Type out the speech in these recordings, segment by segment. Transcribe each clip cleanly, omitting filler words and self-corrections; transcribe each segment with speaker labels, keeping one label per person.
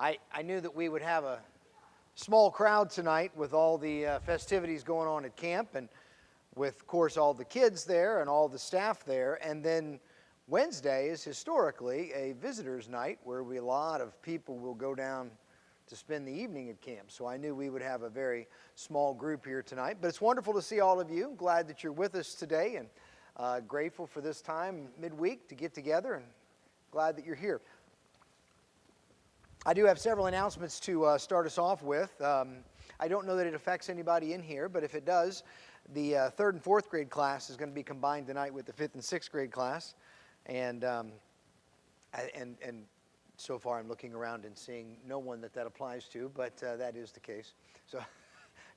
Speaker 1: I knew that we would have a small crowd tonight with all the festivities going on at camp, and with, of course, all the kids there and all the staff there. And then Wednesday is historically a visitors' night where a lot of people will go down to spend the evening at camp. So I knew we would have a very small group here tonight. But it's wonderful to see all of you. I'm glad that you're with us today, and grateful for this time midweek to get together, and glad that you're here. I do have several announcements to start us off with. I don't know that it affects anybody in here, but if it does, the 3rd and 4th grade class is going to be combined tonight with the 5th and 6th grade class. And so far I'm looking around and seeing no one that applies to, but that is the case. So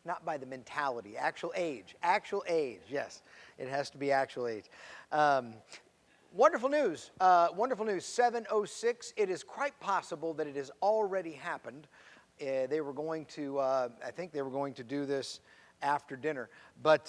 Speaker 1: not by the mentality, actual age, yes. It has to be actual age. Wonderful news, 7:06. It is quite possible that it has already happened. They were going to, I think they were going to do this after dinner. But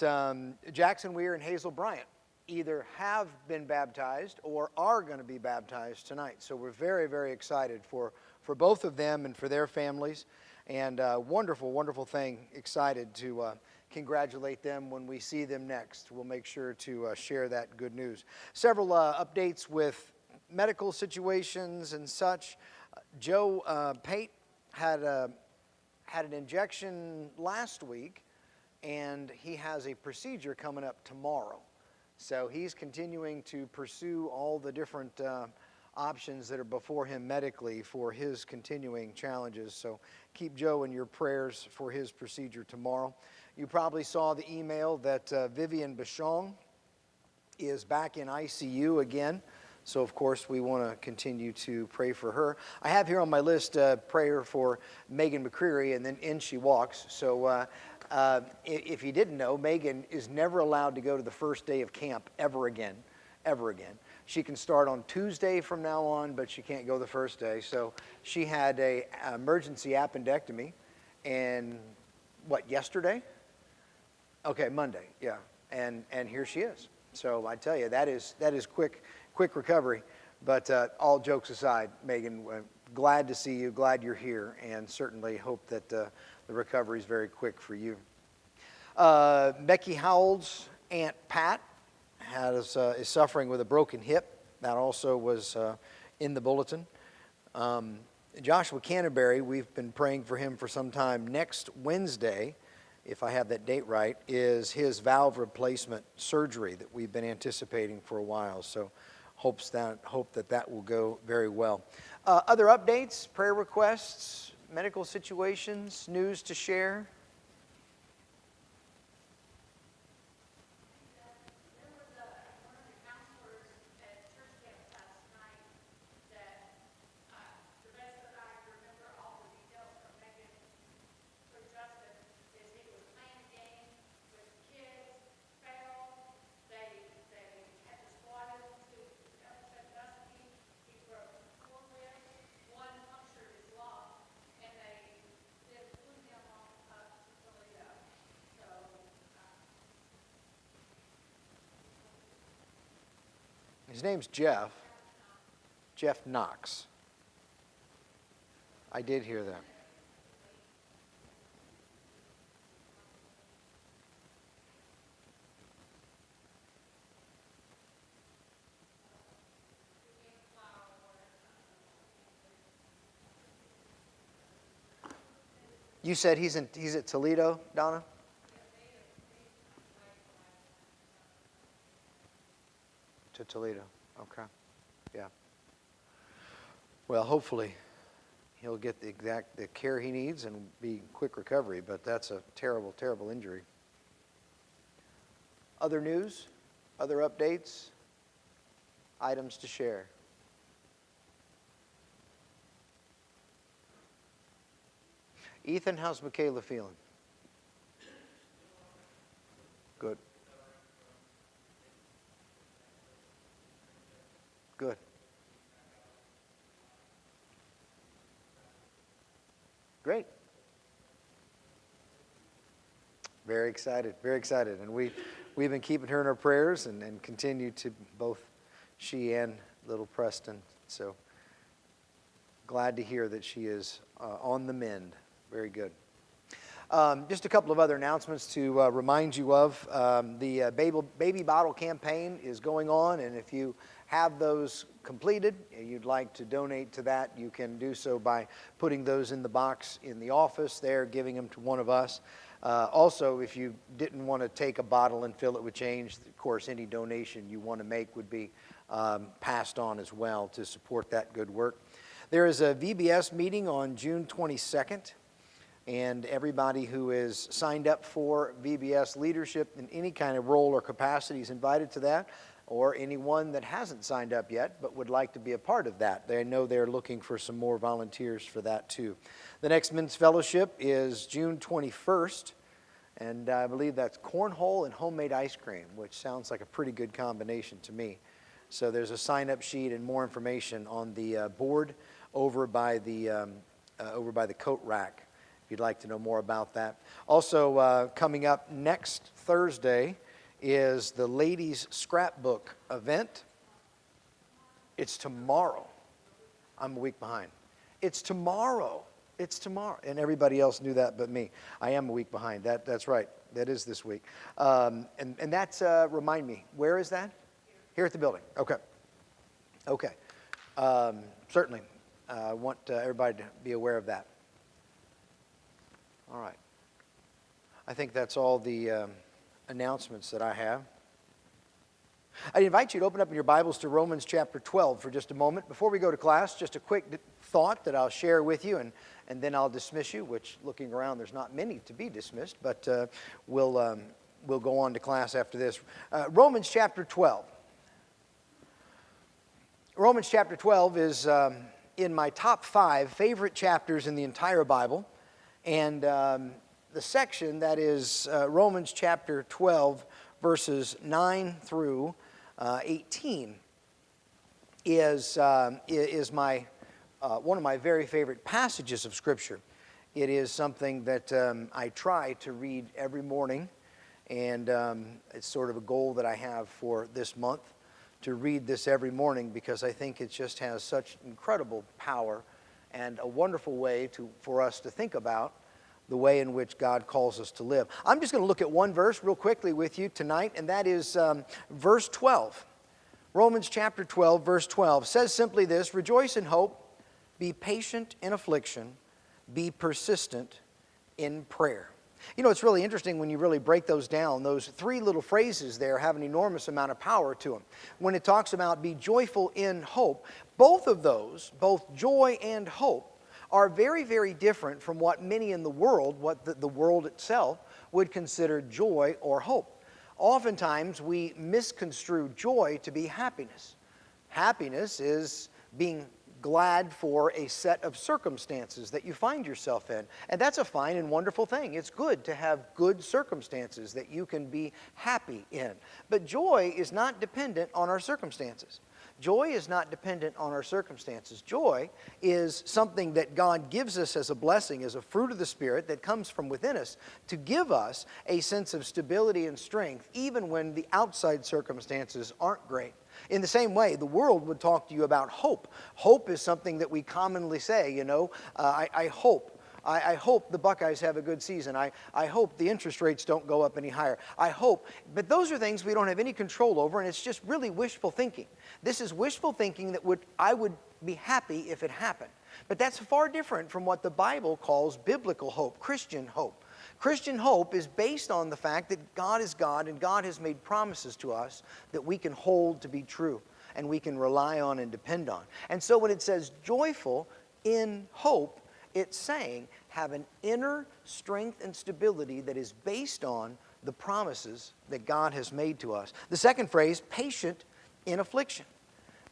Speaker 1: Jackson Weir and Hazel Bryant either have been baptized or are going to be baptized tonight. So we're very, very excited for both of them and for their families. And wonderful, wonderful thing. Excited to congratulate them when we see them next. We'll make sure to share that good news. Several updates with medical situations and such. Joe Pate had an injection last week, and he has a procedure coming up tomorrow. So he's continuing to pursue all the different options that are before him medically for his continuing challenges. So keep Joe in your prayers for his procedure tomorrow. You probably saw the email that Vivian Bichon is back in ICU again. So, of course, we want to continue to pray for her. I have here on my list prayer for Megan McCreary, and then in she walks. So if you didn't know, Megan is never allowed to go to the first day of camp ever again, ever again. She can start on Tuesday from now on, but she can't go the first day. So she had an emergency appendectomy, and what, yesterday? Okay, Monday, yeah. And here she is. So I tell you, that is quick recovery. But all jokes aside, Megan, glad to see you, glad you're here, and certainly hope that the recovery is very quick for you. Becky Howell's Aunt Pat is suffering with a broken hip. That also was in the bulletin. Joshua Canterbury, we've been praying for him for some time. Next Wednesday, if I have that date right, is his valve replacement surgery that we've been anticipating for a while. So hope that will go very well. Other updates, prayer requests, medical situations, news to share? His name's Jeff Knox. I did hear that. You said he's at Toledo, Donna? To Toledo. Okay. Yeah. Well, hopefully he'll get the care he needs and be quick recovery, but that's a terrible, terrible injury. Other news? Other updates? Items to share? Ethan, how's Michaela feeling? Good. Good. Great. Very excited, very excited. And we've been keeping her in our prayers and continue to, both she and little Preston. So glad to hear that she is on the mend. Very good. Just a couple of other announcements to remind you of. The baby bottle campaign is going on, and if you have those completed and you'd like to donate to that, you can do so by putting those in the box in the office there, giving them to one of us. Also, if you didn't want to take a bottle and fill it with change, of course, any donation you want to make would be passed on as well to support that good work. There is a VBS meeting on June 22nd. And everybody who is signed up for VBS leadership in any kind of role or capacity is invited to that, or anyone that hasn't signed up yet but would like to be a part of that. They know they're looking for some more volunteers for that too. The next men's fellowship is June 21st, and I believe that's cornhole and homemade ice cream, which sounds like a pretty good combination to me. So there's a sign-up sheet and more information on the board over by the coat rack, if you'd like to know more about that. Also, coming up next Thursday is the ladies' scrapbook event. It's tomorrow. I'm a week behind. It's tomorrow. It's tomorrow. And everybody else knew that but me. I am a week behind. That's right. That is this week. And that's, remind me, where is that? Here at the building. Okay. Okay. Certainly. I want everybody to be aware of that. All right. I think that's all the announcements that I have. I invite you to open up your Bibles to Romans chapter 12 for just a moment. Before we go to class, just a quick thought that I'll share with you, and then I'll dismiss you, which, looking around, there's not many to be dismissed, but we'll go on to class after this. Romans chapter 12. Romans chapter 12 is in my top 5 favorite chapters in the entire Bible. And the section that is Romans chapter 12, verses 9 through 18 is my one of my very favorite passages of Scripture. It is something that I try to read every morning, and it's sort of a goal that I have for this month, to read this every morning, because I think it just has such incredible power and a wonderful way for us to think about the way in which God calls us to live. I'm just going to look at one verse real quickly with you tonight, and that is verse 12. Romans chapter 12, verse 12 says simply this: rejoice in hope, be patient in affliction, be persistent in prayer. You know, it's really interesting when you really break those down. Those 3 little phrases there have an enormous amount of power to them. When it talks about be joyful in hope, both of those, both joy and hope, are very, very different from what many in the world, what the world itself would consider joy or hope. Oftentimes, we misconstrue joy to be happiness. Happiness is being glad for a set of circumstances that you find yourself in. And that's a fine and wonderful thing. It's good to have good circumstances that you can be happy in. But joy is not dependent on our circumstances. Joy is not dependent on our circumstances. Joy is something that God gives us as a blessing, as a fruit of the Spirit that comes from within us to give us a sense of stability and strength, even when the outside circumstances aren't great. In the same way, the world would talk to you about hope. Hope is something that we commonly say, you know, I hope. I hope the Buckeyes have a good season. I hope the interest rates don't go up any higher. I hope. But those are things we don't have any control over, and it's just really wishful thinking. This is wishful thinking that I would be happy if it happened. But that's far different from what the Bible calls biblical hope, Christian hope. Christian hope is based on the fact that God is God, and God has made promises to us that we can hold to be true, and we can rely on and depend on. And so when it says joyful in hope, it's saying have an inner strength and stability that is based on the promises that God has made to us. The second phrase, patient in affliction.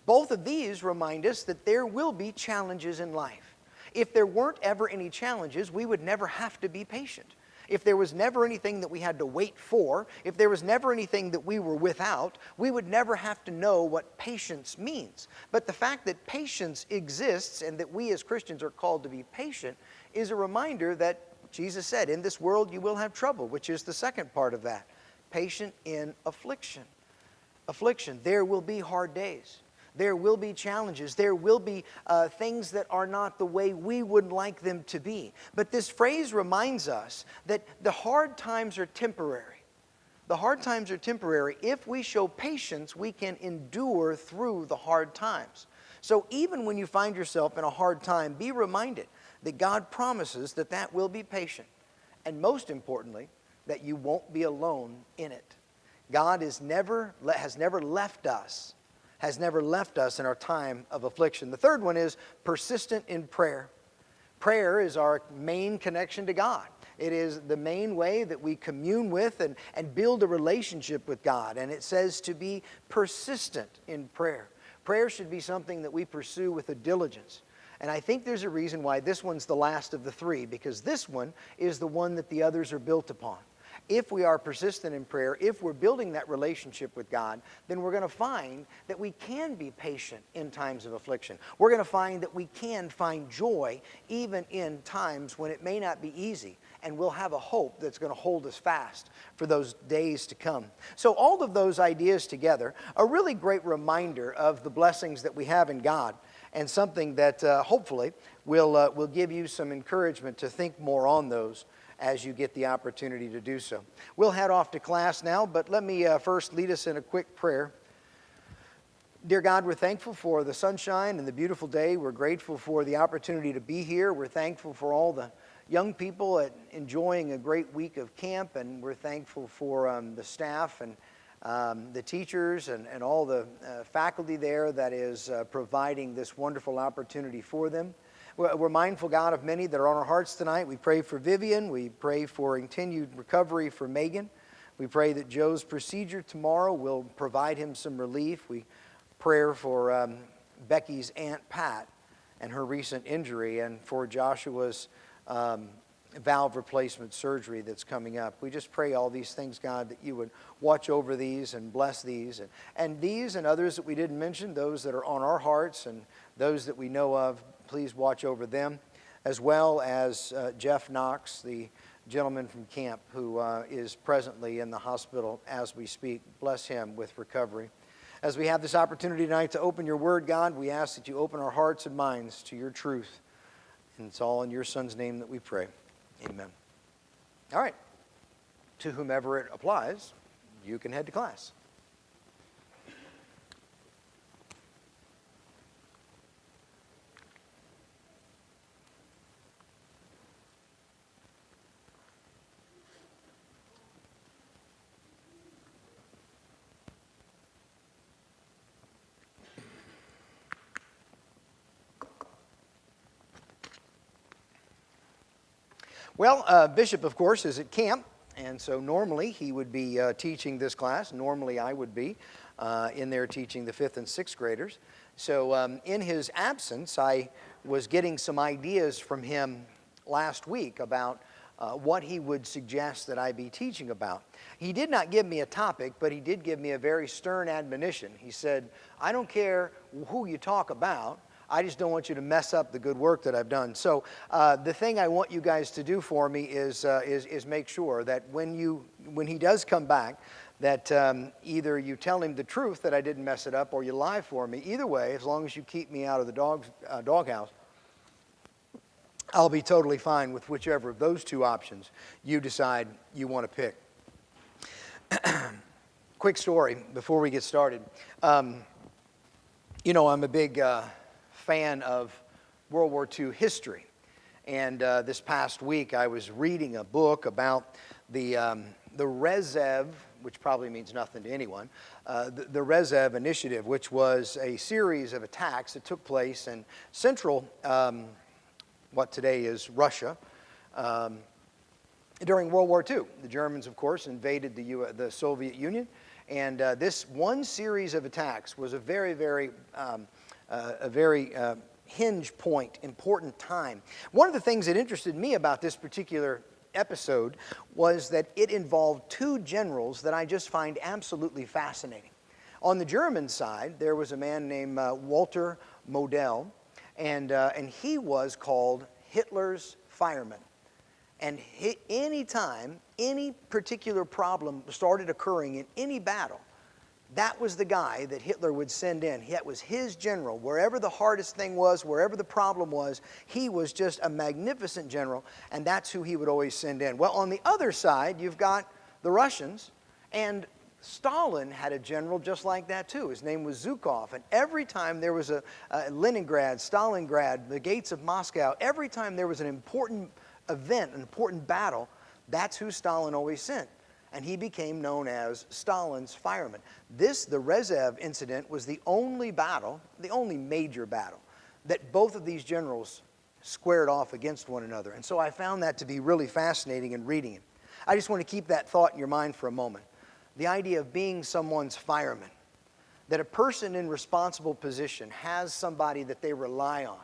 Speaker 1: Both of these remind us that there will be challenges in life. If there weren't ever any challenges, we would never have to be patient. If there was never anything that we had to wait for, if there was never anything that we were without, we would never have to know what patience means. But the fact that patience exists and that we as Christians are called to be patient is a reminder that Jesus said, in this world you will have trouble, which is the second part of that. Patient in affliction. Affliction. There will be hard days. There will be challenges. There will be things that are not the way we would like them to be. But this phrase reminds us that the hard times are temporary. The hard times are temporary. If we show patience, we can endure through the hard times. So even when you find yourself in a hard time, be reminded that God promises that that will be patient. And most importantly, that you won't be alone in it. God has never left us in our time of affliction. The third one is persistent in prayer. Prayer is our main connection to God. It is the main way that we commune with and build a relationship with God. And it says to be persistent in prayer. Prayer should be something that we pursue with a diligence. And I think there's a reason why this one's the last of the three, because this one is the one that the others are built upon. If we are persistent in prayer, if we're building that relationship with God, then we're going to find that we can be patient in times of affliction. We're going to find that we can find joy even in times when it may not be easy. And we'll have a hope that's going to hold us fast for those days to come. So all of those ideas together, a really great reminder of the blessings that we have in God, and something that hopefully will give you some encouragement to think more on those as you get the opportunity to do so. We'll head off to class now, but let me first lead us in a quick prayer. Dear God, we're thankful for the sunshine and the beautiful day. We're grateful for the opportunity to be here. We're thankful for all the young people enjoying a great week of camp, and we're thankful for the staff and the teachers and all the faculty there that is providing this wonderful opportunity for them. We're mindful, God, of many that are on our hearts tonight. We pray for Vivian. We pray for continued recovery for Megan. We pray that Joe's procedure tomorrow will provide him some relief. We pray for Becky's Aunt Pat and her recent injury, and for Joshua's valve replacement surgery that's coming up. We just pray all these things, God, that you would watch over these and bless these. And these and others that we didn't mention, those that are on our hearts and those that we know of, please watch over them, as well as Jeff Knox, the gentleman from camp who is presently in the hospital as we speak. Bless him with recovery. As we have this opportunity tonight to open your word, God, we ask that you open our hearts and minds to your truth. And it's all in your Son's name that we pray. Amen. All right. To whomever it applies, you can head to class. Well, Bishop, of course, is at camp, and so normally he would be teaching this class. Normally I would be in there teaching the 5th and 6th graders. So in his absence, I was getting some ideas from him last week about what he would suggest that I be teaching about. He did not give me a topic, but he did give me a very stern admonition. He said, I don't care who you talk about, I just don't want you to mess up the good work that I've done. So the thing I want you guys to do for me is make sure that when he does come back, that either you tell him the truth that I didn't mess it up, or you lie for me. Either way, as long as you keep me out of the doghouse, I'll be totally fine with whichever of those two options you decide you want to pick. Quick story before we get started. You know, I'm a big fan of World War II history. And this past week I was reading a book about the Rezev, which probably means nothing to anyone, the Rezev Initiative, which was a series of attacks that took place in central, what today is Russia, during World War II. The Germans, of course, invaded the Soviet Union, and this one series of attacks was a very hinge point, important time. One of the things that interested me about this particular episode was that it involved two generals that I just find absolutely fascinating. On the German side, there was a man named Walter Model, and he was called Hitler's fireman. And any time any particular problem started occurring in any battle, That was the guy that Hitler would send in. That was his general. Wherever the hardest thing was, wherever the problem was, he was just a magnificent general, and that's who he would always send in. Well, on the other side, you've got the Russians, and Stalin had a general just like that too. His name was Zhukov, and every time there was a Leningrad, Stalingrad, the gates of Moscow, every time there was an important event, an important battle, that's who Stalin always sent. And he became known as Stalin's fireman. This, the Rezev incident, was the only battle, the only major battle, that both of these generals squared off against one another. And so I found that to be really fascinating in reading it. I just want to keep that thought in your mind for a moment. The idea of being someone's fireman, that a person in responsible position has somebody that they rely on,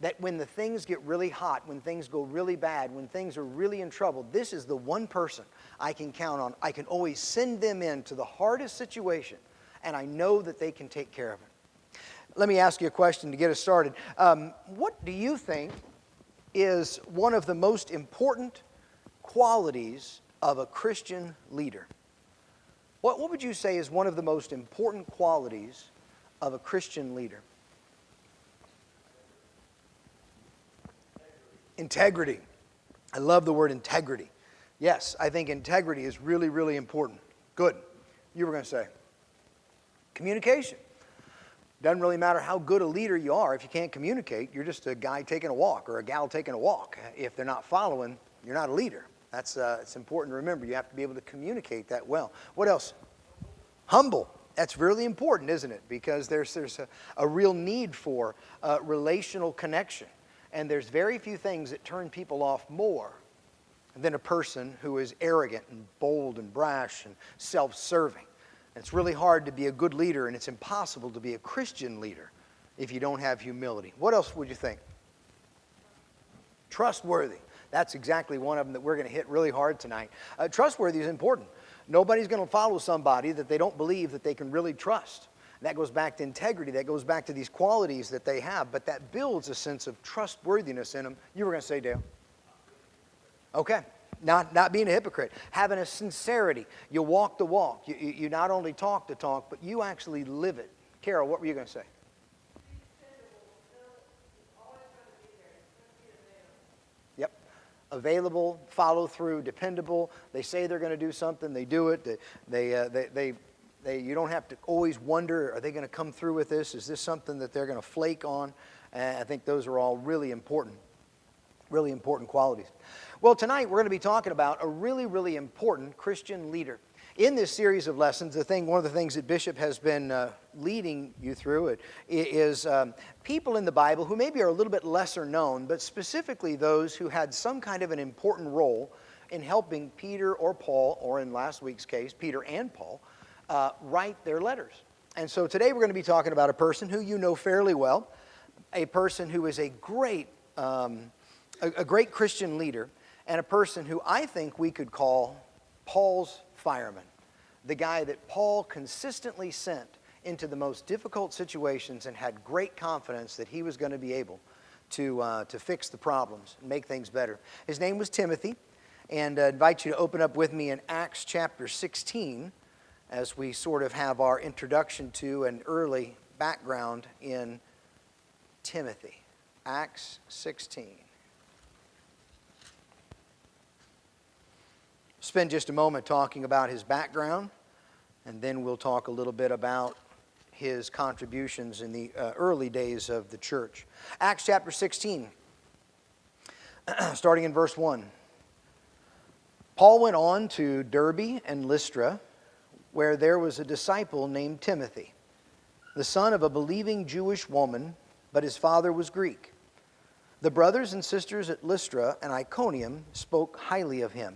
Speaker 1: that when the things get really hot, when things go really bad, when things are really in trouble, this is the one person I can count on. I can always send them into the hardest situation, and I know that they can take care of it. Let me ask you a question to get us started. What do you think is one of the most important qualities of a Christian leader? What would you say is one of the most important qualities of a Christian leader? Integrity. I love the word integrity. Yes, I think integrity is really, really important. Good. You were going to say. Communication. Doesn't really matter how good a leader you are. If you can't communicate, you're just a guy taking a walk or a gal taking a walk. If they're not following, you're not a leader. That's it's important to remember. You have to be able to communicate that well. What else? Humble. That's really important, isn't it? Because there's a real need for relational connection. And there's very few things that turn people off more than a person who is arrogant and bold and brash and self-serving. And it's really hard to be a good leader, and it's impossible to be a Christian leader if you don't have humility. What else would you think? Trustworthy. That's exactly one of them that we're going to hit really hard tonight. Trustworthy is important. Nobody's going to follow somebody that they don't believe that they can really trust. That goes back to integrity. That goes back to these qualities that they have. But that builds a sense of trustworthiness in them. You were going to say, Dale? Okay. Not being a hypocrite. Having a sincerity. You walk the walk. You not only talk the talk, but you actually live it. Carol, what were you going to say? Yep. Available, follow through, dependable. They say they're going to do something. They do it. You don't have to always wonder, are they going to come through with this? Is this something that they're going to flake on? And I think those are all really important qualities. Well, tonight we're going to be talking about a really, really important Christian leader. In this series of lessons, one of the things that Bishop has been leading you through is people in the Bible who maybe are a little bit lesser known, but specifically those who had some kind of an important role in helping Peter or Paul, or in last week's case, Peter and Paul, write their letters. And so today we're going to be talking about a person who you know fairly well, a person who is a great Christian leader, and a person who I think we could call Paul's fireman, the guy that Paul consistently sent into the most difficult situations and had great confidence that he was going to be able to fix the problems and make things better. His name was Timothy, and I invite you to open up with me in Acts chapter 16, as we sort of have our introduction to an early background in Timothy. Acts 16. Spend just a moment talking about his background, and then we'll talk a little bit about his contributions in the early days of the church. Acts chapter 16, starting in verse 1. Paul went on to Derbe and Lystra, where there was a disciple named Timothy, the son of a believing Jewish woman, but his father was Greek. The brothers and sisters at Lystra and Iconium spoke highly of him.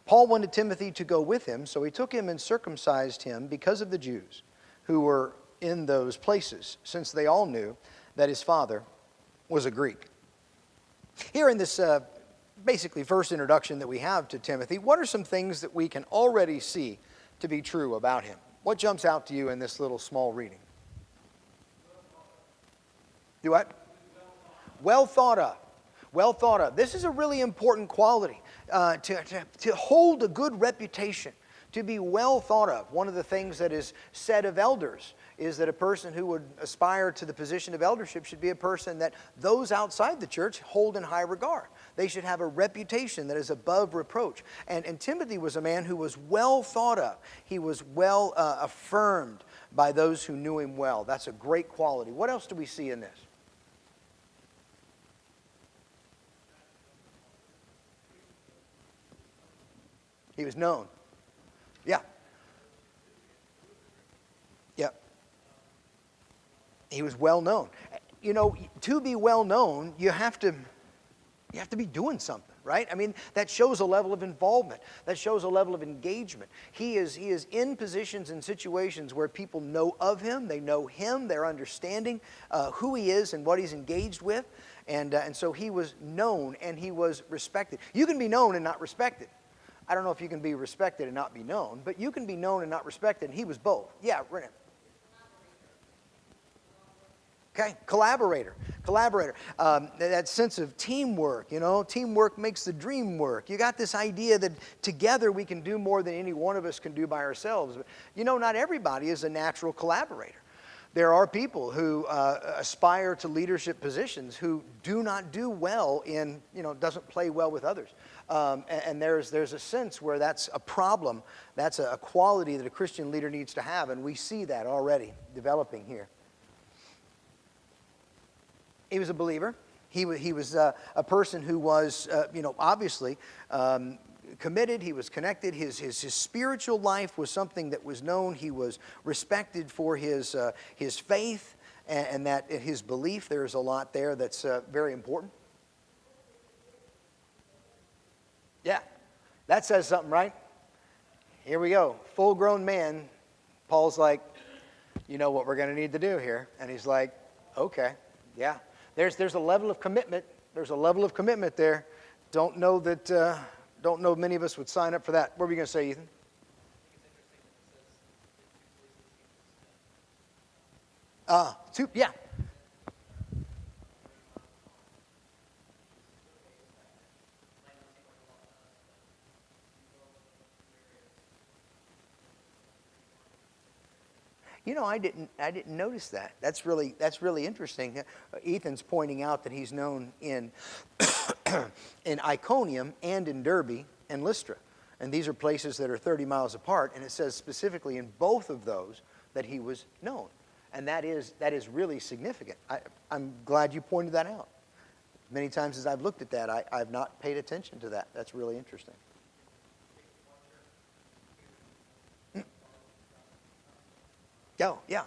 Speaker 1: Paul wanted Timothy to go with him, so he took him and circumcised him because of the Jews who were in those places, since they all knew that his father was a Greek. Here in this basically first introduction that we have to Timothy, what are some things that we can already see to be true about him? What jumps out to you in this little small reading? Do what? Well thought of. Well thought of. This is a really important quality. To hold a good reputation, To be well thought of. One of the things that is said of elders is that a person who would aspire to the position of eldership should be a person that those outside the church hold in high regard. They should have a reputation that is above reproach. And Timothy was a man who was well thought of. He was well affirmed by those who knew him well. That's a great quality. What else do we see in this? He was known. Yeah. Yeah. He was well known. You know, to be well known, you have to be doing something, right? I mean, that shows a level of involvement. That shows a level of engagement. He is in positions and situations where people know of him. They know him. They're understanding who he is and what he's engaged with. And so he was known and he was respected. You can be known and not respected. I don't know if you can be respected and not be known, but you can be known and not respected, and he was both. Yeah, Renee. Okay, collaborator. That sense of teamwork, you know, teamwork makes the dream work. You got this idea that together we can do more than any one of us can do by ourselves. But, you know, not everybody is a natural collaborator. There are people who aspire to leadership positions who do not do well in, you know, doesn't play well with others. And there's a sense where that's a problem. That's a quality that a Christian leader needs to have, and we see that already developing here. He was a believer. He was a person who was, you know, obviously committed. He was connected. His spiritual life was something that was known. He was respected for his faith and that his belief. There's a lot there that's very important. Yeah, that says something, right? Here we go. Full-grown man. Paul's like, you know what we're going to need to do here. And he's like, okay, yeah. There's a level of commitment. There's a level of commitment there. Don't know many of us would sign up for that. What were you going to say, Ethan? Yeah. You know, I didn't notice that. That's really interesting. Ethan's pointing out that he's known in in Iconium and in Derbe and Lystra. And these are places that are 30 miles apart, and it says specifically in both of those that he was known. And that is really significant. I'm glad you pointed that out. Many times as I've looked at that, I've not paid attention to that. That's really interesting. Oh, yeah.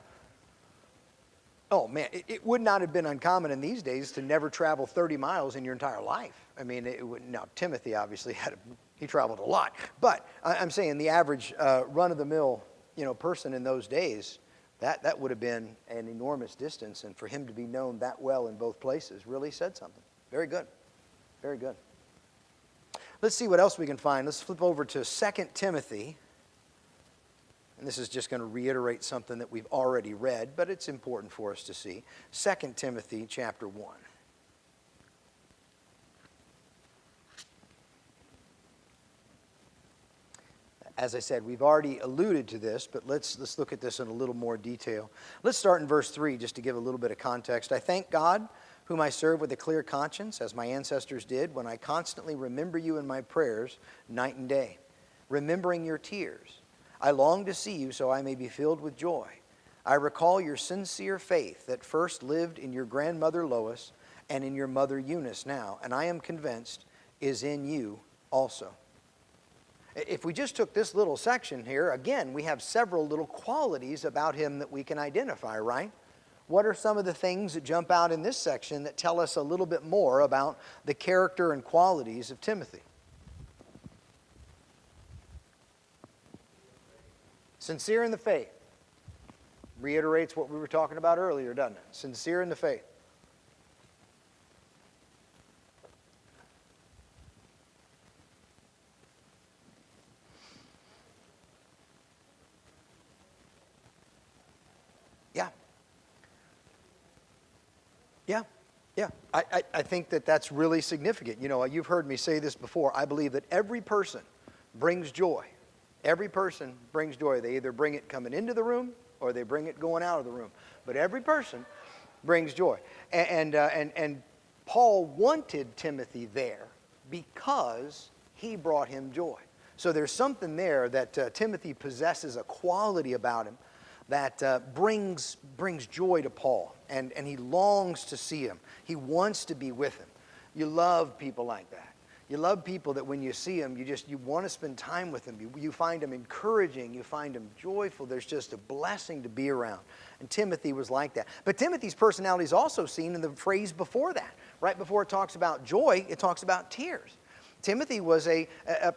Speaker 1: Oh, man, it would not have been uncommon in these days to never travel 30 miles in your entire life. I mean, now, Timothy obviously he traveled a lot. But I'm saying the average run-of-the-mill, you know, person in those days, that would have been an enormous distance. And for him to be known that well in both places really said something. Very good. Very good. Let's see what else we can find. Let's flip over to 2 Timothy. And this is just going to reiterate something that we've already read, but it's important for us to see. 2 Timothy chapter 1. As I said, we've already alluded to this, but let's look at this in a little more detail. Let's start in verse 3 just to give a little bit of context. I thank God, whom I serve with a clear conscience, as my ancestors did, when I constantly remember you in my prayers night and day, remembering your tears. I long to see you so I may be filled with joy. I recall your sincere faith that first lived in your grandmother Lois and in your mother Eunice now, and I am convinced is in you also. If we just took this little section here, again, we have several little qualities about him that we can identify, right? What are some of the things that jump out in this section that tell us a little bit more about the character and qualities of Timothy? Sincere in the faith. Reiterates what we were talking about earlier, doesn't it? Sincere in the faith. Yeah. Yeah. Yeah. I think that that's really significant. You know, you've heard me say this before. I believe that every person brings joy Every person brings joy. They either bring it coming into the room or they bring it going out of the room. But every person brings joy. And Paul wanted Timothy there because he brought him joy. So there's something there that Timothy possesses, a quality about him that brings joy to Paul. And he longs to see him. He wants to be with him. You love people like that. You love people that when you see them, you want to spend time with them. You find them encouraging. You find them joyful. There's just a blessing to be around. And Timothy was like that. But Timothy's personality is also seen in the phrase before that. Right before it talks about joy, it talks about tears. Timothy was a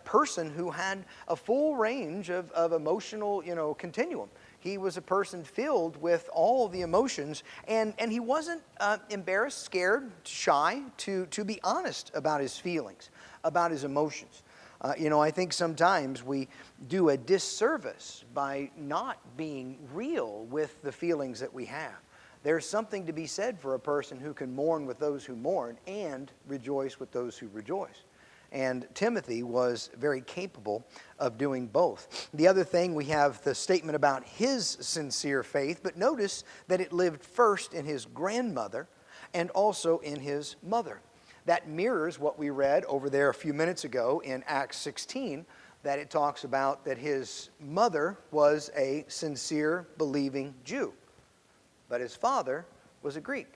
Speaker 1: person who had a full range of emotional, continuum. He was a person filled with all the emotions, and he wasn't embarrassed, scared, shy to be honest about his feelings, about his emotions. I think sometimes we do a disservice by not being real with the feelings that we have. There's something to be said for a person who can mourn with those who mourn and rejoice with those who rejoice. And Timothy was very capable of doing both. The other thing, we have the statement about his sincere faith, but notice that it lived first in his grandmother and also in his mother. That mirrors what we read over there a few minutes ago in Acts 16, that it talks about that his mother was a sincere, believing Jew, but his father was a Greek.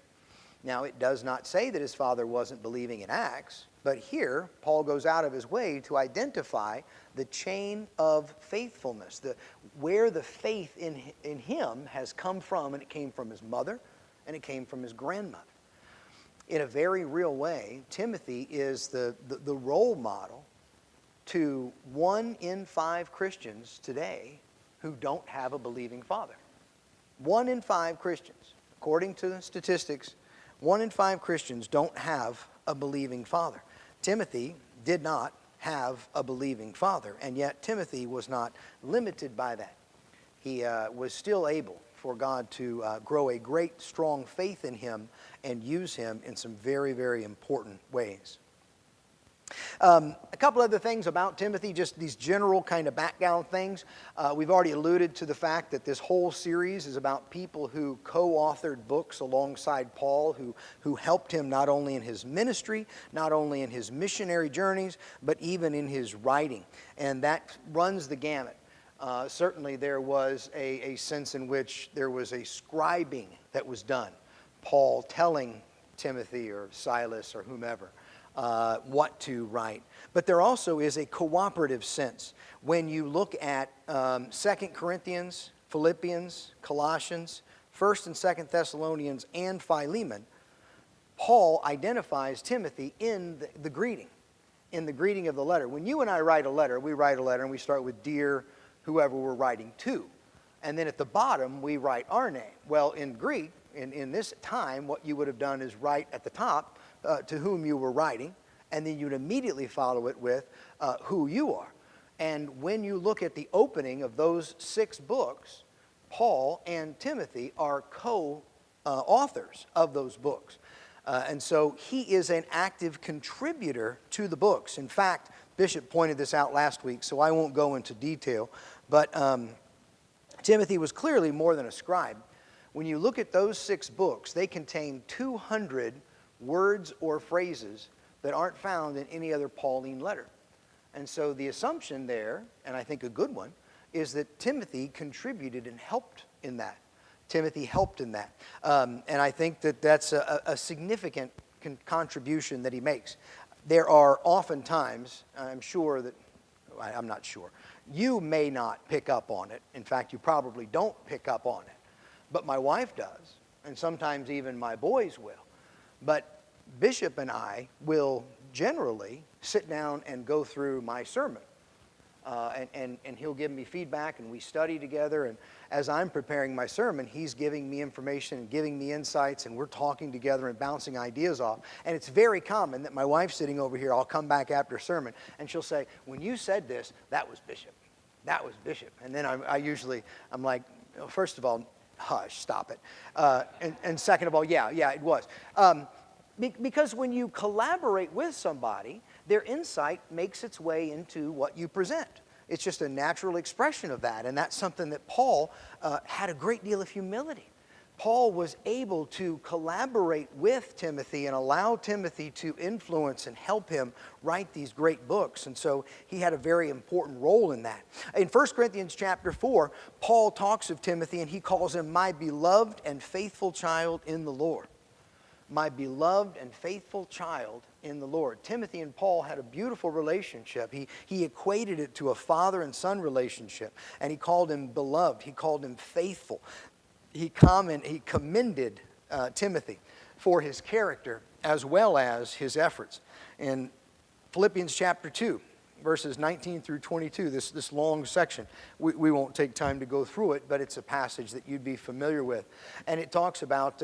Speaker 1: Now, it does not say that his father wasn't believing in Acts, but here, Paul goes out of his way to identify the chain of faithfulness, where the faith in him has come from, and it came from his mother, and it came from his grandmother. In a very real way, Timothy is the role model to 1 in 5 Christians today who don't have a believing father. 1 in 5 Christians, according to the statistics, 1 in 5 Christians don't have a believing father. Timothy did not have a believing father, and yet Timothy was not limited by that. He was still able for God to grow a great, strong faith in him and use him in some very, very important ways. A couple other things about Timothy, just these general kind of background things. We've already alluded to the fact that this whole series is about people who co-authored books alongside Paul, who helped him not only in his ministry, not only in his missionary journeys, but even in his writing. And that runs the gamut. Certainly there was a sense in which there was a scribing that was done. Paul telling Timothy or Silas or whomever what to write. But there also is a cooperative sense. When you look at 2 Corinthians, Philippians, Colossians, 1st and 2nd Thessalonians, and Philemon, Paul identifies Timothy in the greeting of the letter. When you and I write a letter, we write a letter and we start with dear whoever we're writing to. And then at the bottom, we write our name. Well, in Greek, in this time, what you would have done is write at the top to whom you were writing, and then you'd immediately follow it with who you are. And when you look at the opening of those 6 books, Paul and Timothy are co-authors of those books. And so he is an active contributor to the books. In fact, Bishop pointed this out last week, so I won't go into detail. But Timothy was clearly more than a scribe. When you look at those 6 books, they contain 200 words or phrases that aren't found in any other Pauline letter. And so the assumption there, and I think a good one, is that Timothy contributed and helped in that. Timothy helped in that. And I think that that's a significant contribution that he makes. There are oftentimes, I'm not sure, you may not pick up on it. In fact, you probably don't pick up on it. But my wife does, and sometimes even my boys will. But Bishop and I will generally sit down and go through my sermon. And he'll give me feedback, and we study together. And as I'm preparing my sermon, he's giving me information and giving me insights, and we're talking together and bouncing ideas off. And it's very common that my wife's sitting over here, I'll come back after sermon, and she'll say, when you said this, that was Bishop. That was Bishop. And then I'm like, well, first of all, hush, stop it. And second of all, yeah, it was. Because when you collaborate with somebody, their insight makes its way into what you present. It's just a natural expression of that. And that's something that Paul had a great deal of humility. Paul was able to collaborate with Timothy and allow Timothy to influence and help him write these great books. And so he had a very important role in that. In 1 Corinthians chapter 4, Paul talks of Timothy and he calls him my beloved and faithful child in the Lord. My beloved and faithful child in the Lord. Timothy and Paul had a beautiful relationship. He equated it to a father and son relationship. And he called him beloved. He called him faithful. He commended Timothy for his character as well as his efforts. In Philippians chapter 2, verses 19 through 22, this long section, we won't take time to go through it, but it's a passage that you'd be familiar with. And it talks about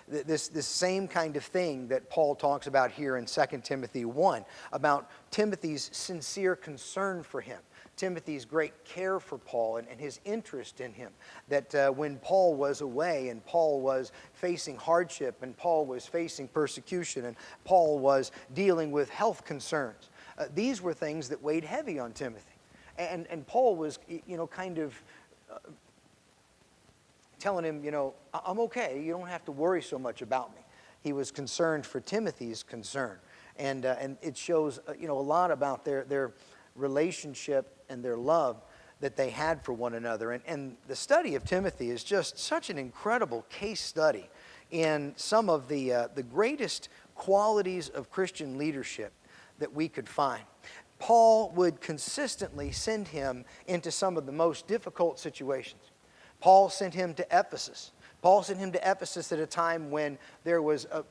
Speaker 1: this same kind of thing that Paul talks about here in 2 Timothy 1, about Timothy's sincere concern for him. Timothy's great care for Paul and his interest in him. That when Paul was away and Paul was facing hardship and Paul was facing persecution and Paul was dealing with health concerns, these were things that weighed heavy on Timothy. And Paul was, kind of telling him, I'm okay. You don't have to worry so much about me. He was concerned for Timothy's concern. And it shows, a lot about their relationship and their love that they had for one another. And the study of Timothy is just such an incredible case study in some of the greatest qualities of Christian leadership that we could find. Paul would consistently send him into some of the most difficult situations. Paul sent him to Ephesus. Paul sent him to Ephesus at a time when there was a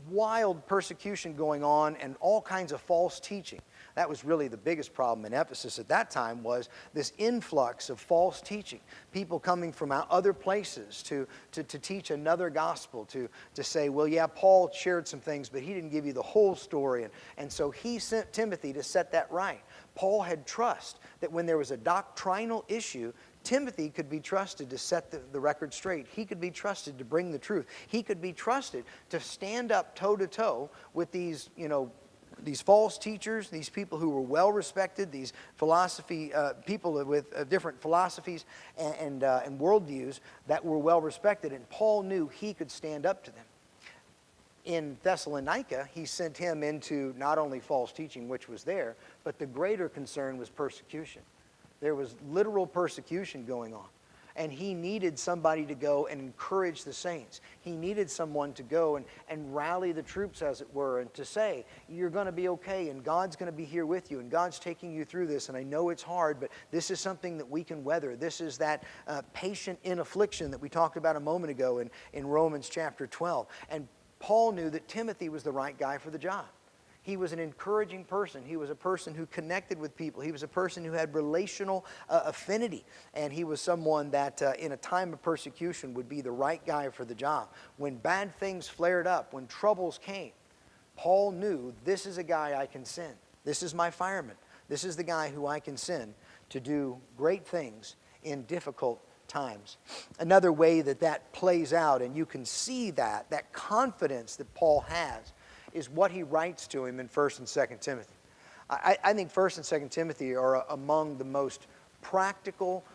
Speaker 1: wild persecution going on and all kinds of false teaching. That was really the biggest problem in Ephesus at that time, was this influx of false teaching. People coming from other places to teach another gospel, to say, well, yeah, Paul shared some things, but he didn't give you the whole story. And so he sent Timothy to set that right. Paul had trust that when there was a doctrinal issue, Timothy could be trusted to set the record straight. He could be trusted to bring the truth. He could be trusted to stand up toe-to-toe with these, these false teachers, these people who were well respected, these people with different philosophies and worldviews that were well respected. And Paul knew he could stand up to them. In Thessalonica, he sent him into not only false teaching, which was there, but the greater concern was persecution. There was literal persecution going on. And he needed somebody to go and encourage the saints. He needed someone to go and rally the troops, as it were, and to say, you're going to be okay, and God's going to be here with you, and God's taking you through this, and I know it's hard, but this is something that we can weather. This is that patient in affliction that we talked about a moment ago in Romans chapter 12. And Paul knew that Timothy was the right guy for the job. He was an encouraging person. He was a person who connected with people. He was a person who had relational affinity. And he was someone that in a time of persecution would be the right guy for the job. When bad things flared up, when troubles came, Paul knew, this is a guy I can send. This is my fireman. This is the guy who I can send to do great things in difficult times. Another way that plays out, and you can see that confidence that Paul has, is what he writes to him in 1 and 2 Timothy. I think 1 and 2 Timothy are among the most practical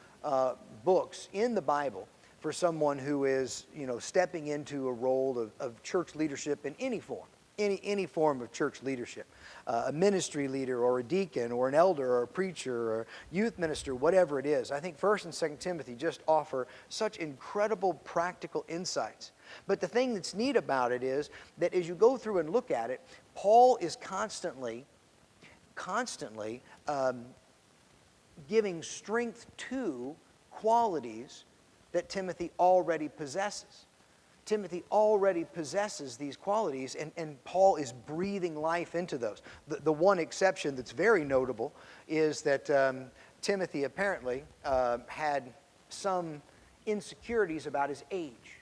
Speaker 1: books in the Bible for someone who is, stepping into a role of church leadership in any form. Any form of church leadership. A ministry leader or a deacon or an elder or a preacher or youth minister, whatever it is. I think 1 and 2 Timothy just offer such incredible practical insights. But the thing that's neat about it is that as you go through and look at it, Paul is constantly giving strength to qualities that Timothy already possesses. Timothy already possesses these qualities, and Paul is breathing life into those. The one exception that's very notable is that Timothy apparently had some insecurities about his age.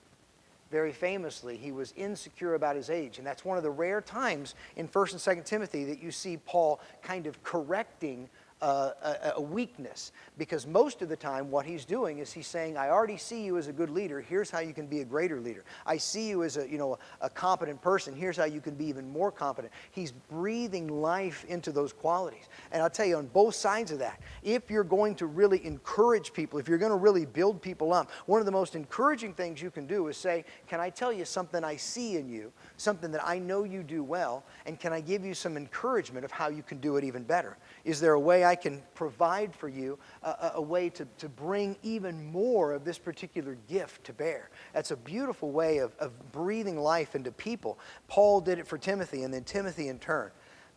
Speaker 1: Very famously, he was insecure about his age, and that's one of the rare times in 1 and 2 Timothy that you see Paul kind of correcting a weakness, because most of the time what he's doing is he's saying, I already see you as a good leader. Here's how you can be a greater leader. I see you as a competent person. Here's how you can be even more competent. He's breathing life into those qualities. And I'll tell you, on both sides of that, if you're going to really encourage people, if you're going to really build people up, one of the most encouraging things you can do is say, can I tell you something I see in you, something that I know you do well, and can I give you some encouragement of how you can do it even better? Is there a way I can provide for you a way to bring even more of this particular gift to bear? That's a beautiful way of breathing life into people. Paul did it for Timothy, and then Timothy in turn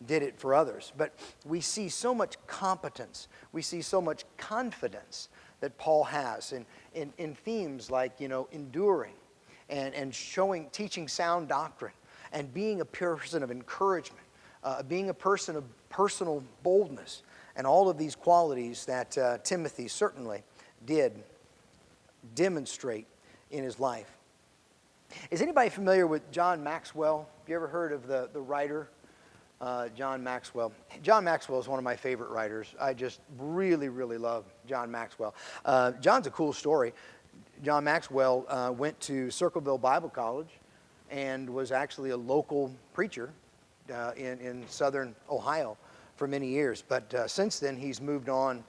Speaker 1: did it for others. But we see so much competence, we see so much confidence that Paul has in themes like, enduring and teaching sound doctrine, and being a person of encouragement, being a person of personal boldness, and all of these qualities that Timothy certainly did demonstrate in his life. Is anybody familiar with John Maxwell? Have you ever heard of the writer John Maxwell? John Maxwell is one of my favorite writers. I just really, really love John Maxwell. John's a cool story. John Maxwell went to Circleville Bible College and was actually a local preacher in southern Ohio for many years. But since then, he's moved on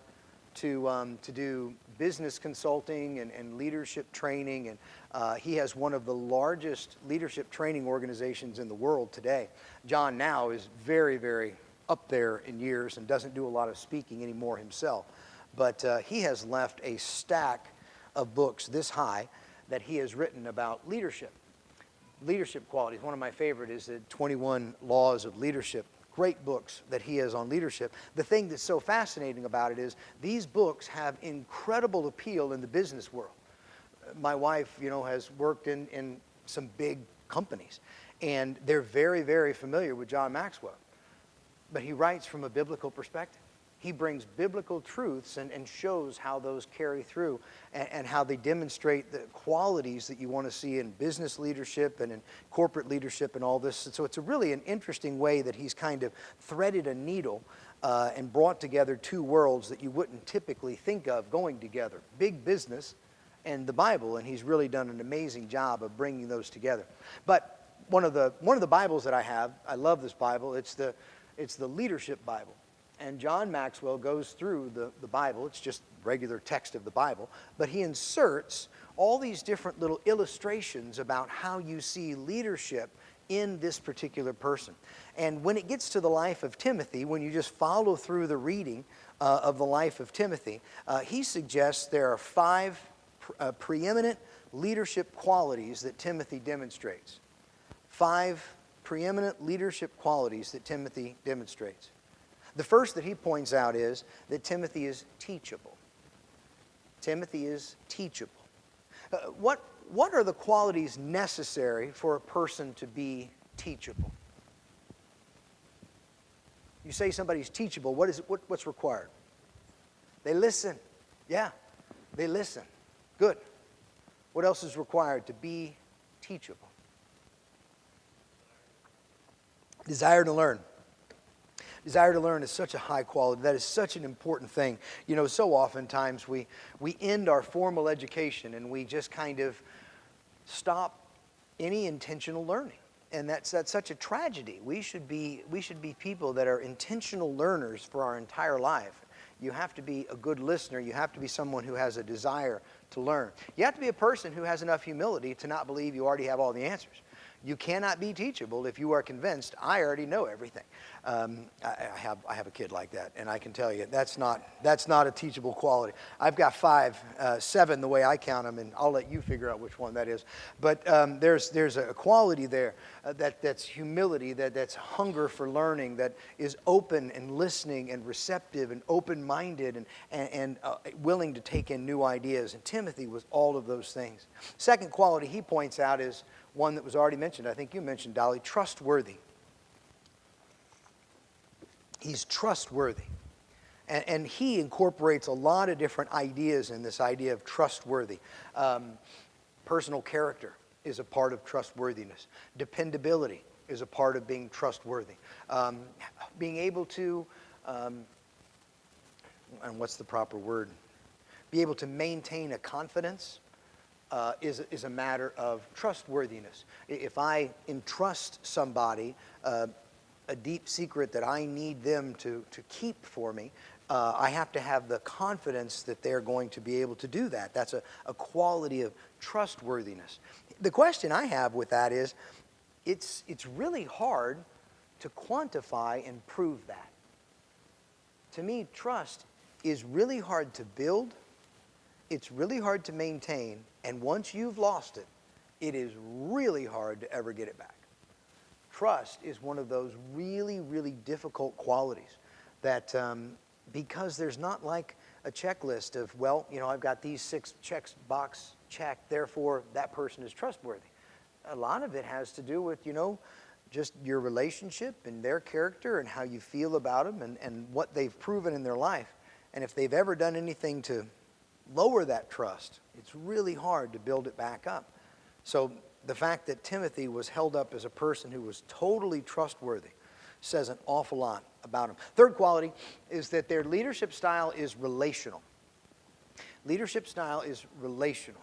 Speaker 1: to do business consulting and leadership training. And he has one of the largest leadership training organizations in the world today. John now is very, very up there in years and doesn't do a lot of speaking anymore himself. But he has left a stack of books this high that he has written about leadership qualities. One of my favorite is the 21 Laws of Leadership. Great books that he has on leadership. The thing that's so fascinating about it is these books have incredible appeal in the business world. My wife, has worked in some big companies, and they're very, very familiar with John Maxwell. But he writes from a biblical perspective. He brings biblical truths and shows how those carry through and how they demonstrate the qualities that you want to see in business leadership and in corporate leadership and all this. And so it's really an interesting way that he's kind of threaded a needle and brought together two worlds that you wouldn't typically think of going together. Big business and the Bible, and he's really done an amazing job of bringing those together. But one of the Bibles that I have, I love this Bible, it's the Leadership Bible. And John Maxwell goes through the Bible. It's just regular text of the Bible. But he inserts all these different little illustrations about how you see leadership in this particular person. And when it gets to the life of Timothy, when you just follow through the reading of the life of Timothy, he suggests there are 5 preeminent leadership qualities that Timothy demonstrates. 5 preeminent leadership qualities that Timothy demonstrates. The first that he points out is that Timothy is teachable. Timothy is teachable. What are the qualities necessary for a person to be teachable? You say somebody's teachable, what's required? They listen. Yeah, they listen. Good. What else is required to be teachable? Desire to learn. Desire to learn is such a high quality. That is such an important thing. So oftentimes we end our formal education and we just kind of stop any intentional learning. And that's such a tragedy. We should be people that are intentional learners for our entire life. You have to be a good listener. You have to be someone who has a desire to learn. You have to be a person who has enough humility to not believe you already have all the answers. You cannot be teachable if you are convinced, I already know everything. I have a kid like that, and I can tell you that's not a teachable quality. I've got 7 the way I count them, and I'll let you figure out which one that is. But there's a quality there that's humility, that's hunger for learning, that is open and listening and receptive and open-minded and willing to take in new ideas. And Timothy was all of those things. Second quality he points out is one that was already mentioned. I think you mentioned, Dolly, trustworthy. He's trustworthy. And he incorporates a lot of different ideas in this idea of trustworthy. Personal character is a part of trustworthiness. Dependability is a part of being trustworthy. Being able to and what's the proper word? Be able to maintain a confidence is a matter of trustworthiness. If I entrust somebody a deep secret that I need them to keep for me, I have to have the confidence that they're going to be able to do that. That's a quality of trustworthiness. The question I have with that is, it's really hard to quantify and prove that. To me, trust is really hard to build, it's really hard to maintain, and once you've lost it, it is really hard to ever get it back. Trust is one of those really, really difficult qualities that because there's not like a checklist of, well, you know, I've got these 6 box checked, therefore that person is trustworthy. A lot of it has to do with, you know, just your relationship and their character and how you feel about them and what they've proven in their life. And if they've ever done anything to lower that trust, it's really hard to build it back up. So the fact that Timothy was held up as a person who was totally trustworthy says an awful lot about him. Third quality is that their leadership style is relational. Leadership style is relational.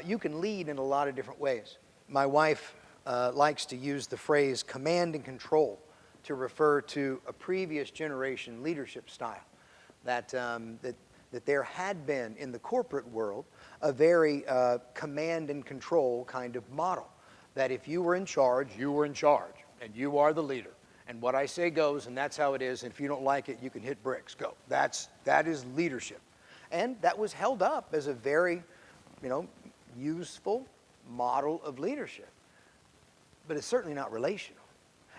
Speaker 1: You can lead in a lot of different ways. My wife likes to use the phrase command and control to refer to a previous generation leadership style that there had been in the corporate world a very command and control kind of model. That if you were in charge, and you are the leader. And what I say goes, and that's how it is, and if you don't like it, you can hit bricks, go. That is leadership. And that was held up as a very, you know, useful model of leadership. But it's certainly not relational.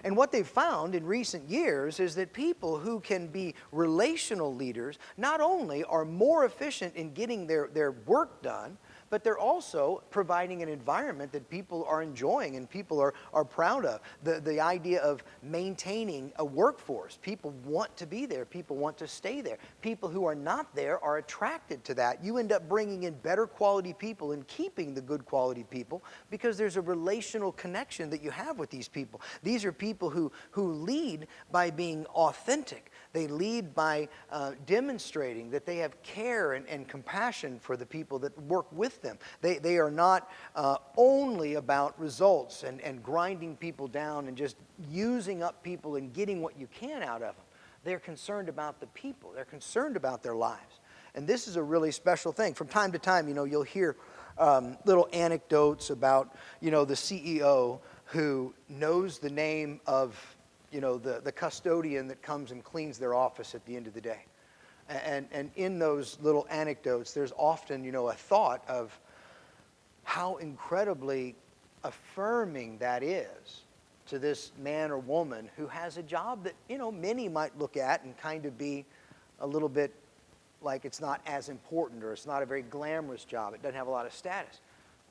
Speaker 1: And what they've found in recent years is that people who can be relational leaders not only are more efficient in getting their work done, but they're also providing an environment that people are enjoying and people are proud of. The idea of maintaining a workforce. People want to be there. People want to stay there. People who are not there are attracted to that. You end up bringing in better quality people and keeping the good quality people because there's a relational connection that you have with these people. These are people who lead by being authentic. They lead by demonstrating that they have care and compassion for the people that work with them. They are not only about results and grinding people down and just using up people and getting what you can out of them. They're concerned about the people. They're concerned about their lives. And this is a really special thing. From time to time, you know, you'll hear little anecdotes about, you know, the CEO who knows the name of, you know, the custodian that comes and cleans their office at the end of the day. And in those little anecdotes, there's often, you know, a thought of how incredibly affirming that is to this man or woman who has a job that, you know, many might look at and kind of be a little bit like it's not as important or it's not a very glamorous job. It doesn't have a lot of status.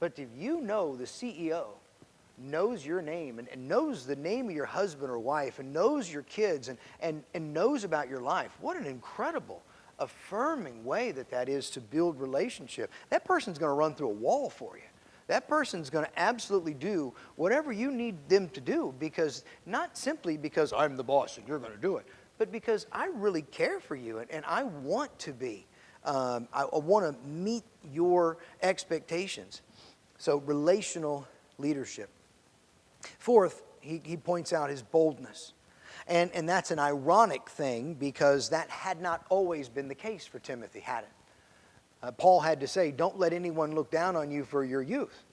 Speaker 1: But if you know the CEO knows your name and knows the name of your husband or wife and knows your kids and knows about your life, what an incredible affirming way that is to build relationship. That person's going to run through a wall for you. That person's going to absolutely do whatever you need them to do, because not simply because I'm the boss and you're going to do it, but because I really care for you and I want to be. I want to meet your expectations. So relational leadership. Fourth, he points out his boldness. And that's an ironic thing because that had not always been the case for Timothy, had it? Paul had to say, don't let anyone look down on you for your youth.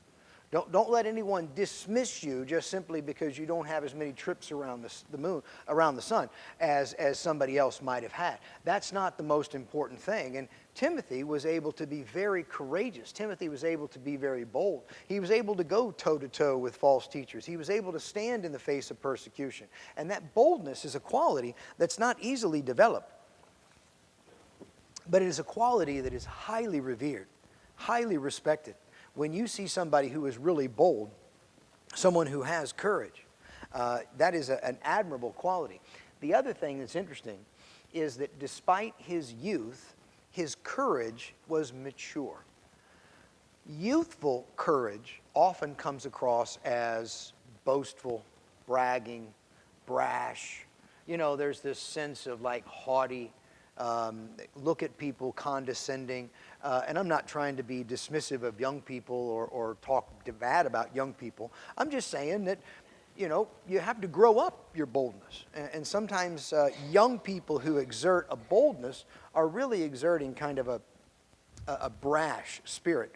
Speaker 1: Don't let anyone dismiss you just simply because you don't have as many trips around the sun as somebody else might have had. That's not the most important thing. And Timothy was able to be very courageous. Timothy was able to be very bold. He was able to go toe-to-toe with false teachers. He was able to stand in the face of persecution. And that boldness is a quality that's not easily developed. But it is a quality that is highly revered, highly respected. When you see somebody who is really bold, someone who has courage, that is an admirable quality. The other thing that's interesting is that despite his youth, his courage was mature. Youthful courage often comes across as boastful, bragging, brash. You know, there's this sense of like haughty look at people condescending. And I'm not trying to be dismissive of young people or talk bad about young people. I'm just saying that, you know, you have to grow up your boldness. And sometimes young people who exert a boldness are really exerting kind of a brash spirit.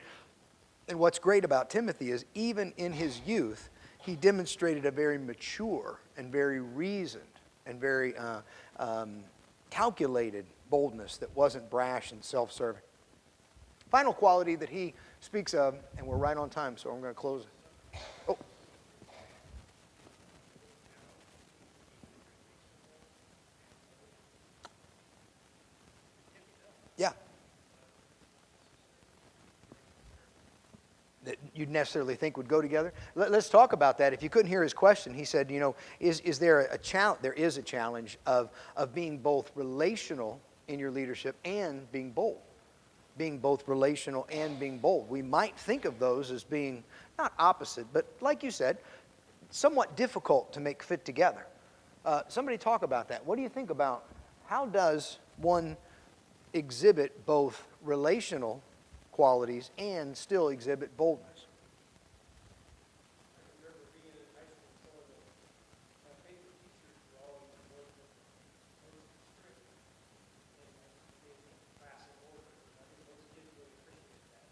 Speaker 1: And what's great about Timothy is even in his youth, he demonstrated a very mature and very reasoned and very calculated boldness that wasn't brash and self-serving. Final quality that he speaks of, and we're right on time, so I'm going to close it. Oh. Yeah. That you'd necessarily think would go together. Let's talk about that. If you couldn't hear his question, he said, you know, is there a challenge? There is a challenge of being both relational in your leadership and being bold. Being both relational and being bold. We might think of those as being not opposite, but like you said, somewhat difficult to make fit together. Somebody talk about that. What do you think about how does one exhibit both relational qualities and still exhibit boldness?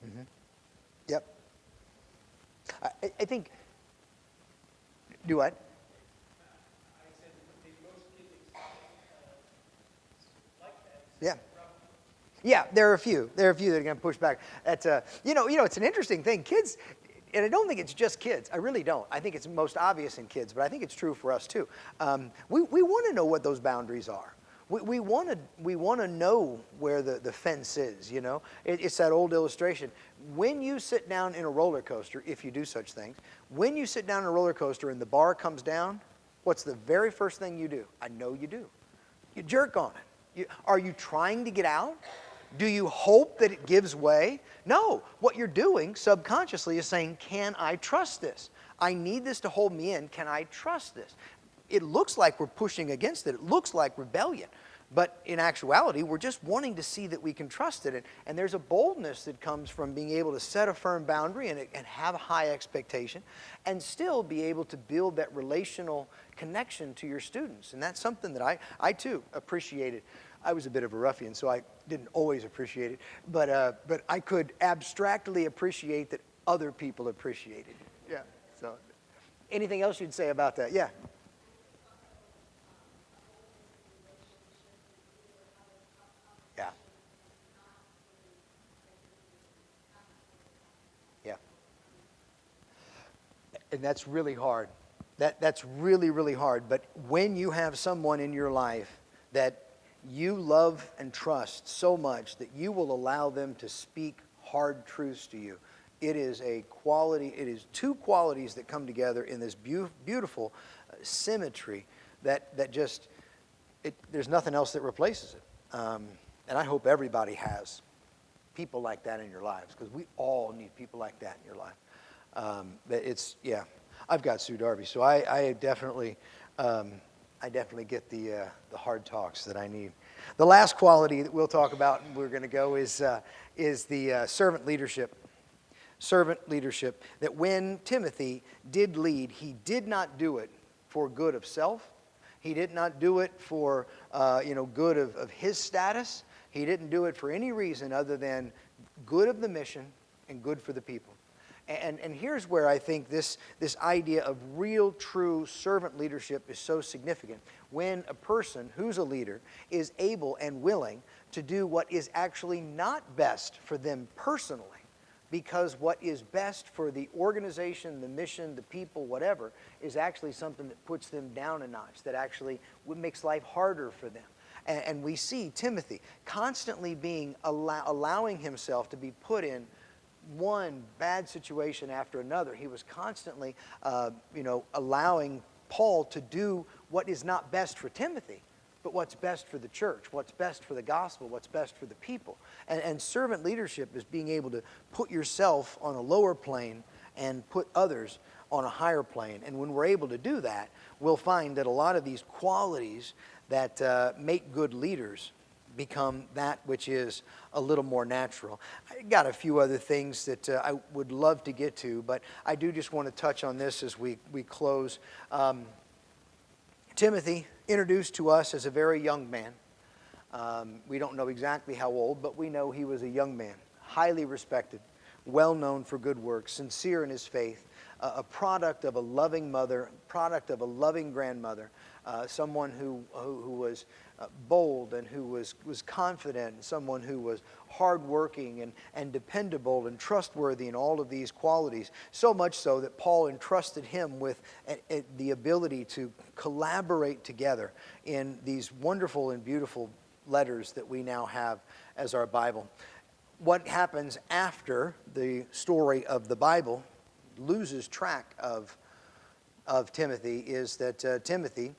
Speaker 1: Mm-hmm. Yep. I think. Do what? Yeah. Yeah, there are a few. There are a few that are going to push back. That's you know, it's an interesting thing. Kids, and I don't think it's just kids. I really don't. I think it's most obvious in kids, but I think it's true for us too. We want to know what those boundaries are. We want to know where the fence is. You know, it's that old illustration. When you sit down in a roller coaster, if you do such things, when you sit down in a roller coaster and the bar comes down, what's the very first thing you do? I know you do. You jerk on it. Are you trying to get out? Do you hope that it gives way? No. What you're doing subconsciously is saying, can I trust this? I need this to hold me in. Can I trust this? It looks like we're pushing against it. It looks like rebellion. But in actuality, we're just wanting to see that we can trust it. And there's a boldness that comes from being able to set a firm boundary and have a high expectation and still be able to build that relational connection to your students. And that's something that I too appreciated. I was a bit of a ruffian, so I didn't always appreciate it. But I could abstractly appreciate that other people appreciated it. Yeah. So anything else you'd say about that? Yeah. Yeah. Yeah. And that's really hard. That's really, really hard. But when you have someone in your life that you love and trust so much that you will allow them to speak hard truths to you, it is a quality, it is two qualities that come together in this beautiful symmetry that just, there's nothing else that replaces it. And I hope everybody has people like that in your lives, because we all need people like that in your life. Yeah, I've got Sue Darby, so I definitely get the hard talks that I need. The last quality that we'll talk about, and we're going to go, is the servant leadership. Servant leadership. That when Timothy did lead, he did not do it for good of self. He did not do it for good of his status. He didn't do it for any reason other than good of the mission and good for the people. And here's where I think this idea of real, true servant leadership is so significant. When a person who's a leader is able and willing to do what is actually not best for them personally, because what is best for the organization, the mission, the people, whatever, is actually something that puts them down a notch, that actually makes life harder for them. And we see Timothy constantly allowing himself to be put in one bad situation after another. He was constantly, allowing Paul to do what is not best for Timothy, but what's best for the church, what's best for the gospel, what's best for the people. And servant leadership is being able to put yourself on a lower plane and put others on a higher plane. And when we're able to do that, we'll find that a lot of these qualities that make good leaders become that which is a little more natural. I got a few other things that I would love to get to, but I do just want to touch on this as we close. Timothy, introduced to us as a very young man. We don't know exactly how old, but we know he was a young man, highly respected, well known for good works, sincere in his faith, a product of a loving mother, product of a loving grandmother, someone who was bold and who was confident, and someone who was hardworking and dependable and trustworthy in all of these qualities. So much so that Paul entrusted him with the ability to collaborate together in these wonderful and beautiful letters that we now have as our Bible. What happens after the story of the Bible loses track of Timothy is that Timothy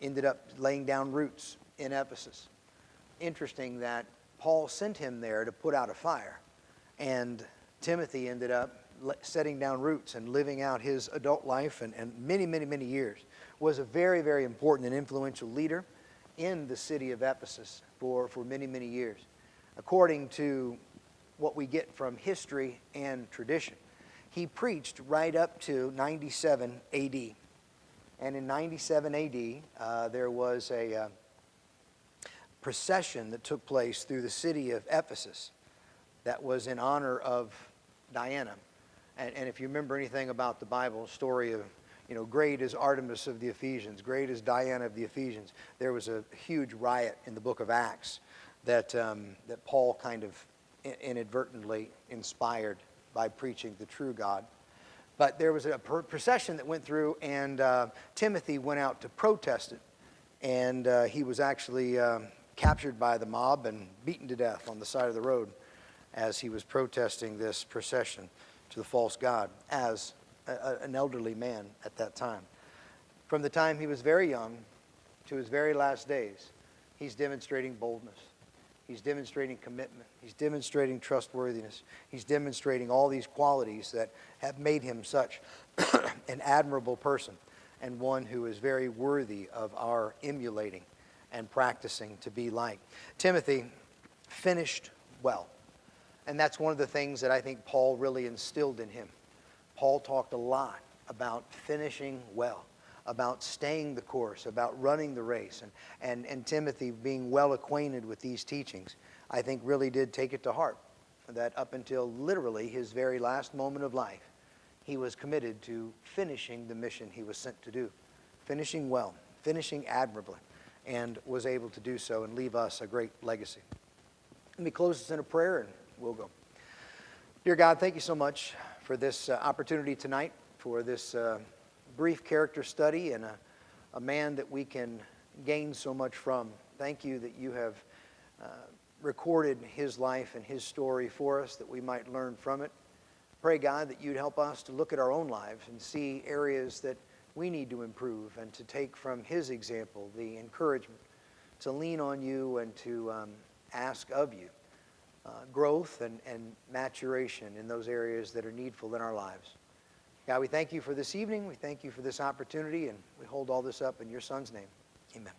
Speaker 1: ended up laying down roots in Ephesus. Interesting that Paul sent him there to put out a fire, and Timothy ended up setting down roots and living out his adult life and many years. Was a very, very important and influential leader in the city of Ephesus for many years. According to what we get from history and tradition, he preached right up to 97 A.D. And in 97 A.D., there was a procession that took place through the city of Ephesus that was in honor of Diana. And if you remember anything about the Bible, story of, great is Artemis of the Ephesians, great is Diana of the Ephesians. There was a huge riot in the book of Acts that Paul kind of inadvertently inspired by preaching the true God. But there was a procession that went through, and Timothy went out to protest it. And he was actually captured by the mob and beaten to death on the side of the road as he was protesting this procession to the false god as an elderly man at that time. From the time he was very young to his very last days, he's demonstrating boldness. He's demonstrating commitment. He's demonstrating trustworthiness. He's demonstrating all these qualities that have made him such an admirable person and one who is very worthy of our emulating and practicing to be like. Timothy finished well. And that's one of the things that I think Paul really instilled in him. Paul talked a lot about finishing well, about staying the course, about running the race. And Timothy, being well acquainted with these teachings, I think really did take it to heart. That up until literally his very last moment of life, he was committed to finishing the mission he was sent to do. Finishing well, finishing admirably, and was able to do so and leave us a great legacy. Let me close this in a prayer and we'll go. Dear God, thank you so much for this opportunity tonight, for this brief character study and a man that we can gain so much from. Thank you that you have recorded his life and his story for us, that we might learn from it. Pray, God, that you'd help us to look at our own lives and see areas that we need to improve, and to take from his example the encouragement to lean on you and to ask of you growth and maturation in those areas that are needful in our lives. God, we thank you for this evening. We thank you for this opportunity, and we hold all this up in your Son's name. Amen.